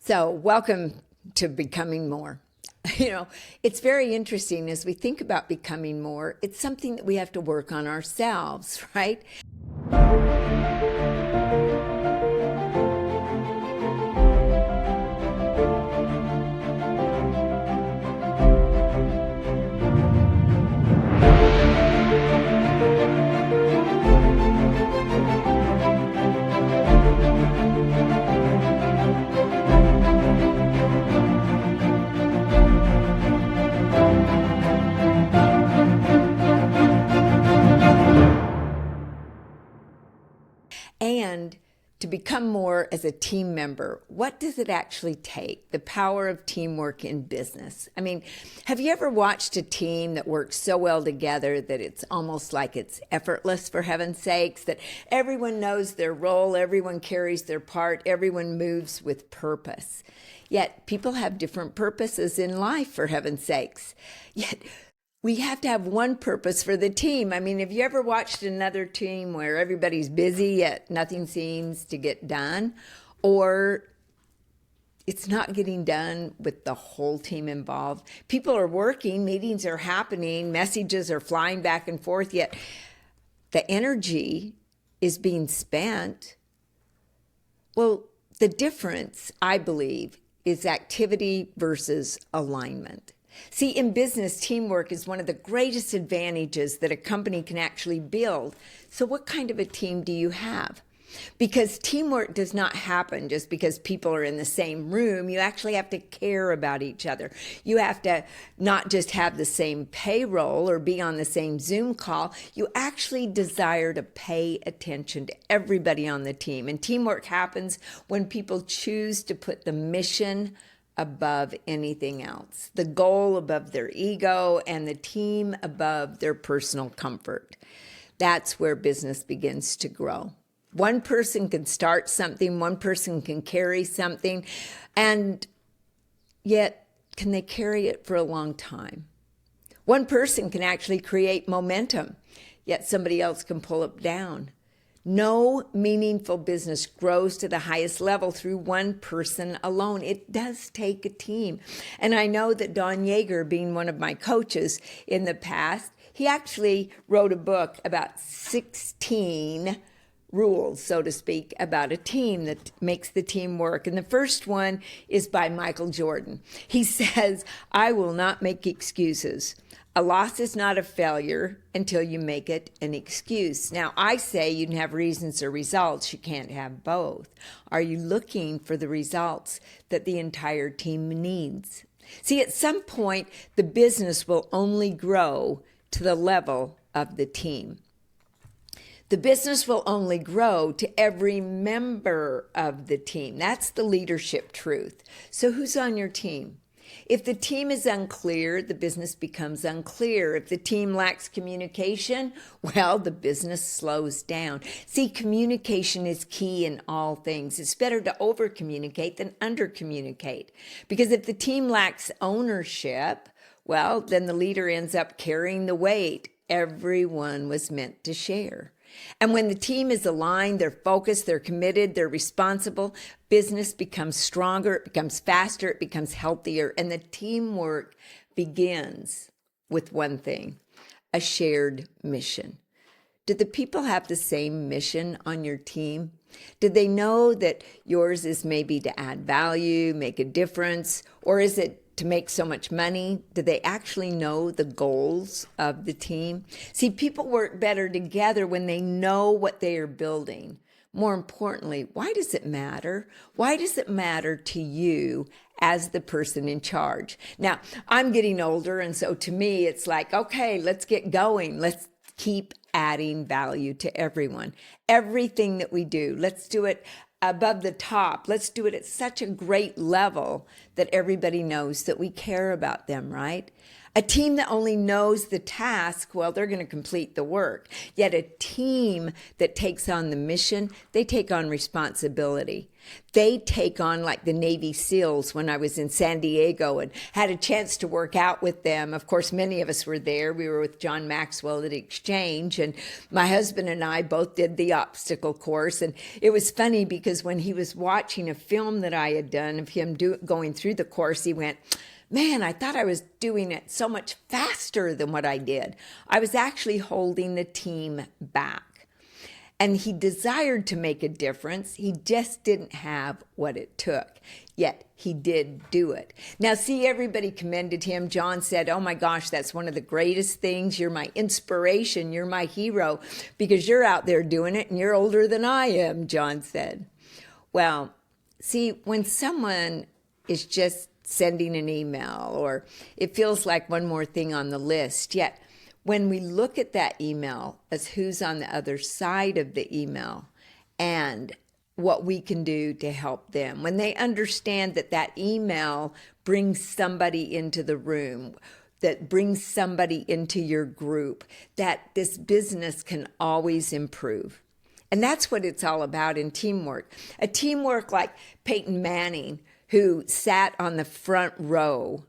So, welcome to Becoming More. You know, it's very interesting as we think about becoming more, it's something that we have to work on ourselves, right? And to become more as a team member, what does it actually take? The power of teamwork in business. I mean, have you ever watched a team that works so well together that it's almost like it's effortless, for heaven's sakes, that everyone knows their role, everyone carries their part, everyone moves with purpose. Yet people have different purposes in life, for heaven's sakes. Yet we have to have one purpose for the team. I mean, have you ever watched another team where everybody's busy yet nothing seems to get done? Or it's not getting done with the whole team involved. People are working, meetings are happening, messages are flying back and forth, yet the energy is being spent. Well, the difference, I believe, is activity versus alignment. See, in business, teamwork is one of the greatest advantages that a company can actually build. So what kind of a team do you have? Because teamwork does not happen just because people are in the same room. You actually have to care about each other. You have to not just have the same payroll or be on the same Zoom call. You actually desire to pay attention to everybody on the team. And teamwork happens when people choose to put the mission above anything else, the goal above their ego, and the team above their personal comfort. That's where business begins to grow. One person can start something, one person can carry something, and yet can they carry it for a long time? One person can actually create momentum, yet somebody else can pull it down. No meaningful business grows to the highest level through one person alone. It does take a team. And I know that Don Yeager, being one of my coaches in the past, he actually wrote a book about 16 rules, so to speak, about a team that makes the team work. And the first one is by Michael Jordan. He says, "I will not make excuses. A loss is not a failure until you make it an excuse." Now, I say you can have reasons or results. You can't have both. Are you looking for the results that the entire team needs? See, at some point, the business will only grow to the level of the team. The business will only grow to every member of the team. That's the leadership truth. So who's on your team? If the team is unclear, the business becomes unclear. If the team lacks communication, well, the business slows down. See, communication is key in all things. It's better to over-communicate than under-communicate. Because if the team lacks ownership, well, then the leader ends up carrying the weight everyone was meant to share. And when the team is aligned, they're focused, they're committed, they're responsible, business becomes stronger, it becomes faster, it becomes healthier, and the teamwork begins with one thing, a shared mission. Do the people have the same mission on your team? Do they know that yours is maybe to add value, make a difference, or is it to make so much money? Do they actually know the goals of the team? See, people work better together when they know what they are building. More importantly, why does it matter? Why does it matter to you as the person in charge? Now, I'm getting older, and so to me, it's like, okay, let's get going. Let's keep adding value to everyone. Everything that we do, let's do it above the top. Let's do it at such a great level that everybody knows that we care about them, right? A team that only knows the task, well, they're going to complete the work. Yet a team that takes on the mission, they take on responsibility. They take on, like the Navy SEALs when I was in San Diego and had a chance to work out with them. Of course, many of us were there. We were with John Maxwell at Exchange, and my husband and I both did the obstacle course. And it was funny because when he was watching a film that I had done of him going through the course, he went, "Man, I thought I was doing it so much faster than what I did." I was actually holding the team back. And he desired to make a difference. He just didn't have what it took. Yet he did do it. Now, see, everybody commended him. John said, "Oh my gosh, that's one of the greatest things. You're my inspiration. You're my hero because you're out there doing it and you're older than I am," John said. Well, see, when someone is just sending an email or it feels like one more thing on the list, yet when we look at that email as who's on the other side of the email and what we can do to help them, when they understand that that email brings somebody into the room, that brings somebody into your group, that this business can always improve. And that's what it's all about in teamwork. A teamwork like Peyton Manning, who sat on the front row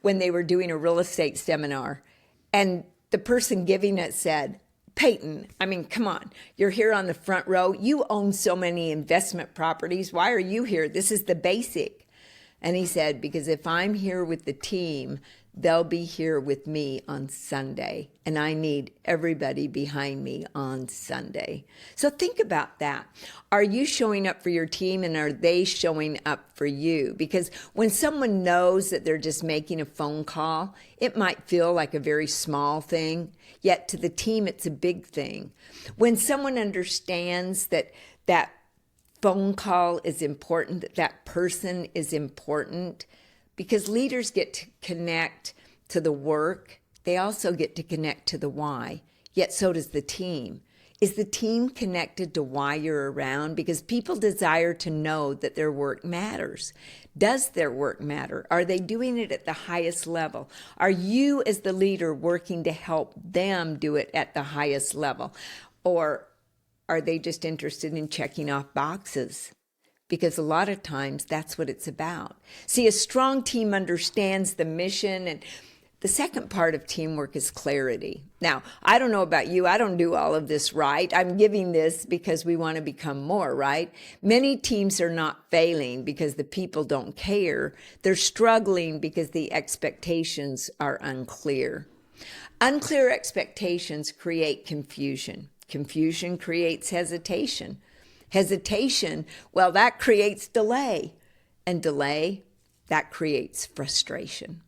when they were doing a real estate seminar. And the person giving it said, "Peyton, I mean, come on, you're here on the front row. You own so many investment properties. Why are you here? This is the basic." And he said, "Because if I'm here with the team, they'll be here with me on Sunday. And I need everybody behind me on Sunday." So think about that. Are you showing up for your team and are they showing up for you? Because when someone knows that they're just making a phone call, it might feel like a very small thing, yet to the team, it's a big thing. When someone understands that that phone call is important, that that person is important, because leaders get to connect to the work, they also get to connect to the why, yet so does the team. Is the team connected to why you're around? Because people desire to know that their work matters. Does their work matter? Are they doing it at the highest level? Are you as the leader working to help them do it at the highest level? Or are they just interested in checking off boxes? Because a lot of times that's what it's about. See, a strong team understands the mission, and the second part of teamwork is clarity. Now, I don't know about you. I don't do all of this right. I'm giving this because we want to become more, right? Many teams are not failing because the people don't care. They're struggling because the expectations are unclear. Unclear expectations create confusion. Confusion creates hesitation. Hesitation, well, that creates delay. And delay, that creates frustration.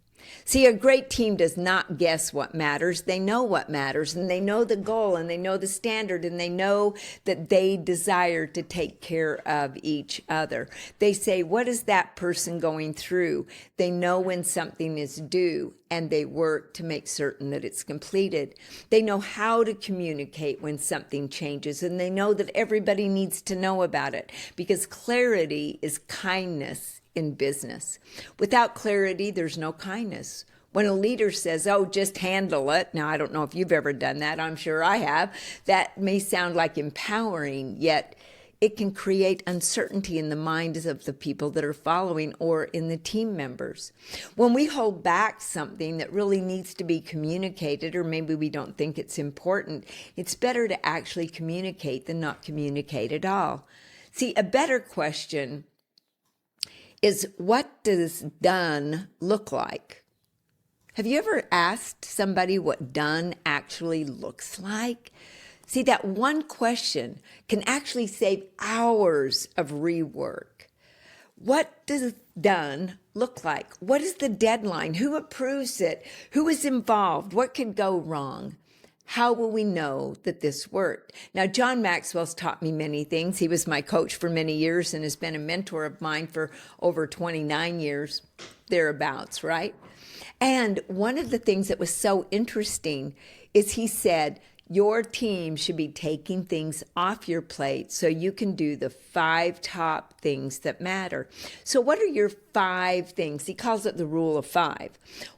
See, a great team does not guess what matters. They know what matters, and they know the goal, and they know the standard, and they know that they desire to take care of each other. They say, what is that person going through? They know when something is due, and they work to make certain that it's completed. They know how to communicate when something changes, and they know that everybody needs to know about it, because clarity is kindness in business. Without clarity, there's no kindness. When a leader says, "Oh, just handle it," now I don't know if you've ever done that, I'm sure I have, that may sound like empowering, yet it can create uncertainty in the minds of the people that are following or in the team members. When we hold back something that really needs to be communicated, or maybe we don't think it's important, it's better to actually communicate than not communicate at all. See, a better question is, what does done look like? Have you ever asked somebody what done actually looks like? See, that one question can actually save hours of rework. What does done look like? What is the deadline? Who approves it? Who is involved? What could go wrong? How will we know that this worked? Now, John Maxwell's taught me many things. He was my coach for many years and has been a mentor of mine for over 29 years, thereabouts, right? And one of the things that was so interesting is he said, your team should be taking things off your plate so you can do the 5 top things that matter. So what are your 5 things? He calls it the rule of 5.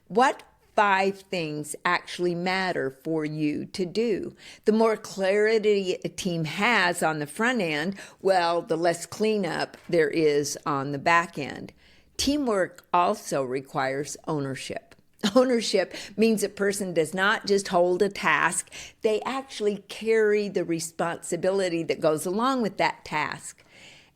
What 5 things actually matter for you to do. The more clarity a team has on the front end, well, the less cleanup there is on the back end. Teamwork also requires ownership. Ownership means a person does not just hold a task, they actually carry the responsibility that goes along with that task.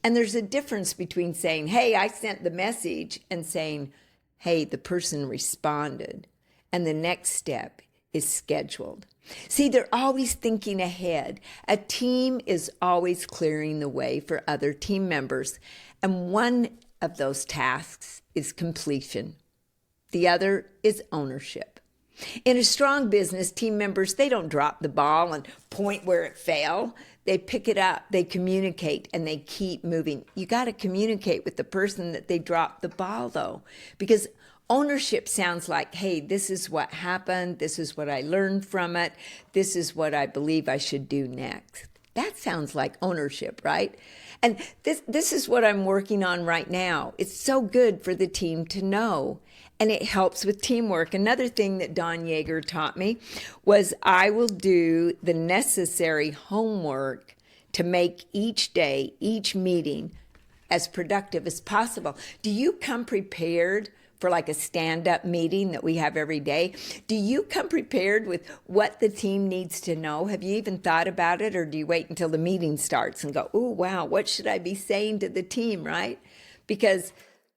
And there's a difference between saying, hey, I sent the message, and saying, hey, the person responded, and the next step is scheduled. See, they're always thinking ahead. A team is always clearing the way for other team members, and one of those tasks is completion. The other is ownership. In a strong business, team members, they don't drop the ball and point where it fell. They pick it up, they communicate, and they keep moving. You got to communicate with the person that they dropped the ball, though, because ownership sounds like, hey, this is what happened, this is what I learned from it, this is what I believe I should do next. That sounds like ownership, right? And this is what I'm working on right now. It's so good for the team to know, and it helps with teamwork. Another thing that Don Yeager taught me was I will do the necessary homework to make each day, each meeting, as productive as possible. Do you come prepared for like a stand-up meeting that we have every day? Do you come prepared with what the team needs to know? Have you even thought about it, or do you wait until the meeting starts and go, oh, wow, what should I be saying to the team, right? Because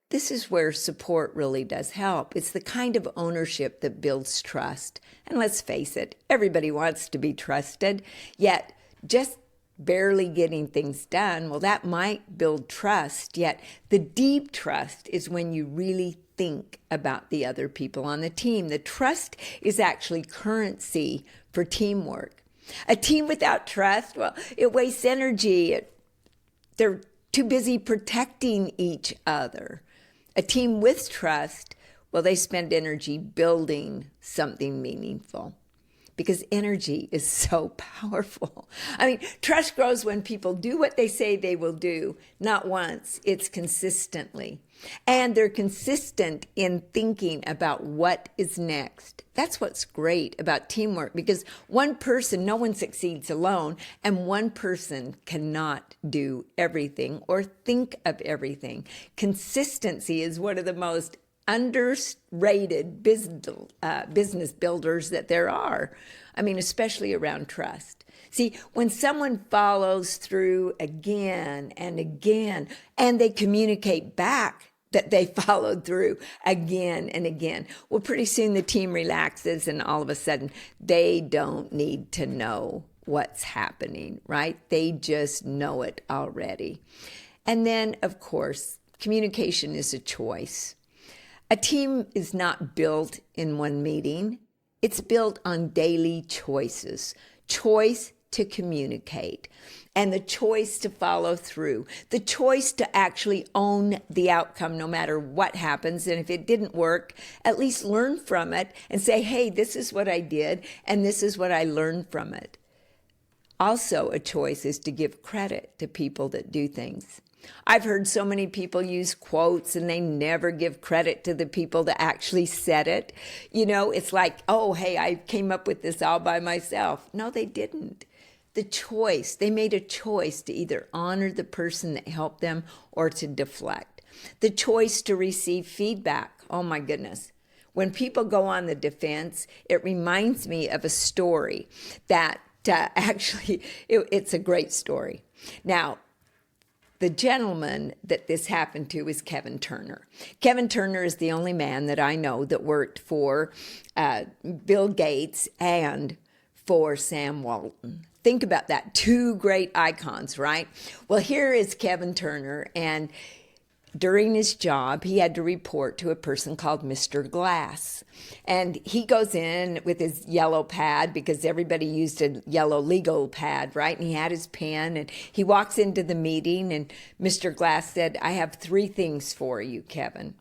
this is where support really does help. It's the kind of ownership that builds trust. And let's face it, everybody wants to be trusted, yet just barely getting things done, well, that might build trust, yet the deep trust is when you really think about the other people on the team. The trust is actually currency for teamwork. A team without trust, well, it wastes energy. They're too busy protecting each other. A team with trust, well, they spend energy building something meaningful, because energy is so powerful. I mean, trust grows when people do what they say they will do, not once, it's consistently. And they're consistent in thinking about what is next. That's what's great about teamwork, because one person, no one succeeds alone, and one person cannot do everything or think of everything. Consistency is one of the most underrated business builders that there are. I mean, especially around trust. See, when someone follows through again and again, and they communicate back that they followed through again and again, well, pretty soon the team relaxes, and all of a sudden they don't need to know what's happening, right? They just know it already. And then, of course, communication is a choice. A team is not built in one meeting. It's built on daily choices. Choice to communicate, and the choice to follow through, the choice to actually own the outcome no matter what happens. And if it didn't work, at least learn from it and say, hey, this is what I did, and this is what I learned from it. Also, a choice is to give credit to people that do things. I've heard so many people use quotes, and they never give credit to the people that actually said it. You know, it's like, oh, hey, I came up with this all by myself. No, they didn't. The choice, they made a choice to either honor the person that helped them or to deflect. The choice to receive feedback. Oh my goodness. When people go on the defense, it reminds me of a story that it's a great story. Now, the gentleman that this happened to is Kevin Turner. Kevin Turner is the only man that I know that worked for Bill Gates and for Sam Walton. Think about that. 2 great icons, right? Well, here is Kevin Turner, and during his job, he had to report to a person called Mr. Glass. And he goes in with his yellow pad, because everybody used a yellow legal pad, right? And he had his pen, and he walks into the meeting, and Mr. Glass said, I have 3 things for you, Kevin.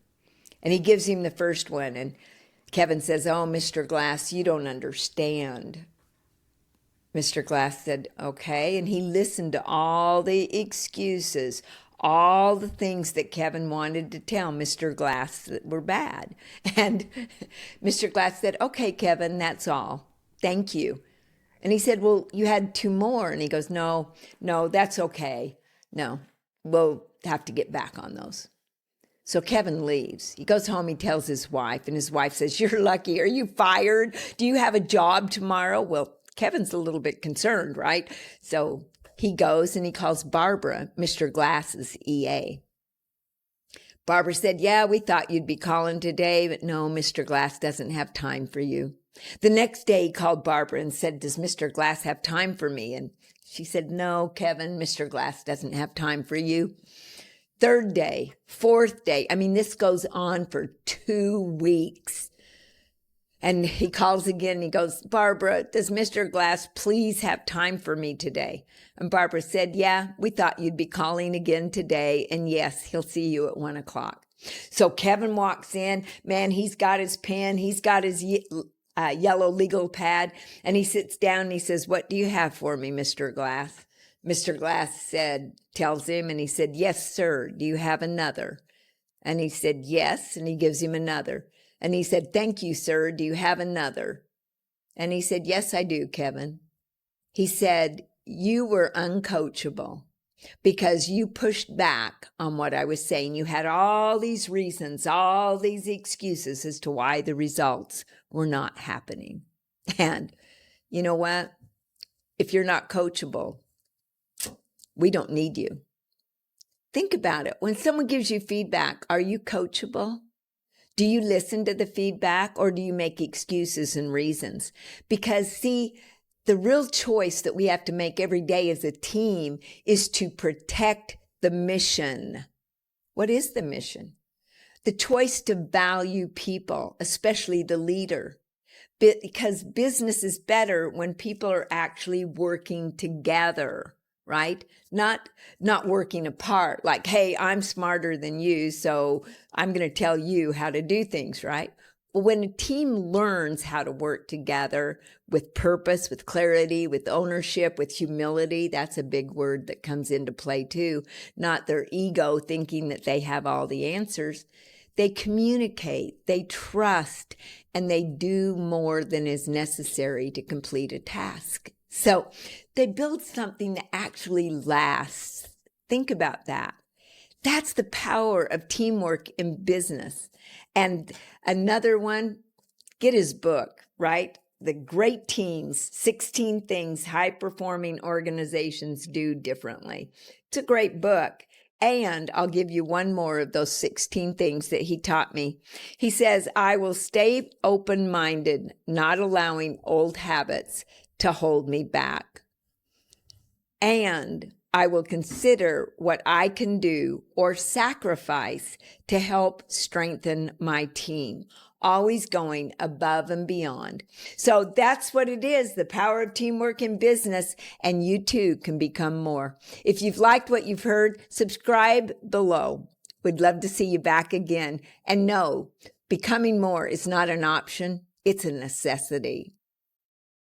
And he gives him the first one, and Kevin says, oh, Mr. Glass, you don't understand. Mr. Glass said, okay, and he listened to all the excuses, all the things that Kevin wanted to tell Mr. Glass that were bad. And Mr. Glass said, okay, Kevin, that's all. Thank you. And he said, well, you had two more. And he goes, no, that's okay. No, we'll have to get back on those. So Kevin leaves. He goes home, he tells his wife, and his wife says, you're lucky. Are you fired? Do you have a job tomorrow? Well, Kevin's a little bit concerned, right? So he goes and he calls Barbara, Mr. Glass's EA. Barbara said, yeah, we thought you'd be calling today, but no, Mr. Glass doesn't have time for you. The next day he called Barbara and said, does Mr. Glass have time for me? And she said, no, Kevin, Mr. Glass doesn't have time for you. Third day, fourth day. I mean, this goes on for 2 weeks. And he calls again and he goes, Barbara, does Mr. Glass please have time for me today? And Barbara said, yeah, we thought you'd be calling again today. And yes, he'll see you at 1 o'clock. So Kevin walks in, man, he's got his pen, he's got his yellow legal pad, and he sits down and he says, what do you have for me, Mr. Glass? Mr. Glass tells him, and he said, yes, sir. Do you have another? And he said, yes. And he gives him another. And he said, thank you, sir. Do you have another? And he said, yes, I do, Kevin. He said, you were uncoachable because you pushed back on what I was saying. You had all these reasons, all these excuses as to why the results were not happening. And you know what? If you're not coachable, we don't need you. Think about it. When someone gives you feedback, are you coachable? Do you listen to the feedback or do you make excuses and reasons? Because see, the real choice that we have to make every day as a team is to protect the mission. What is the mission? The choice to value people, especially the leader. Because business is better when people are actually working together. Right? Not working apart, like, hey, I'm smarter than you, so I'm going to tell you how to do things, right? But when a team learns how to work together with purpose, with clarity, with ownership, with humility, that's a big word that comes into play too, not their ego thinking that they have all the answers. They communicate, they trust, and they do more than is necessary to complete a task. So they build something that actually lasts. Think about that. That's the power of teamwork in business. And another one, get his book, right? The Great Teams, 16 Things High-Performing Organizations Do Differently. It's a great book. And I'll give you one more of those 16 things that he taught me. He says, I will stay open-minded, not allowing old habits to hold me back. And I will consider what I can do or sacrifice to help strengthen my team, always going above and beyond. So that's what it is, the power of teamwork in business, and you too can become more. If you've liked what you've heard, subscribe below. We'd love to see you back again. And no, becoming more is not an option, it's a necessity.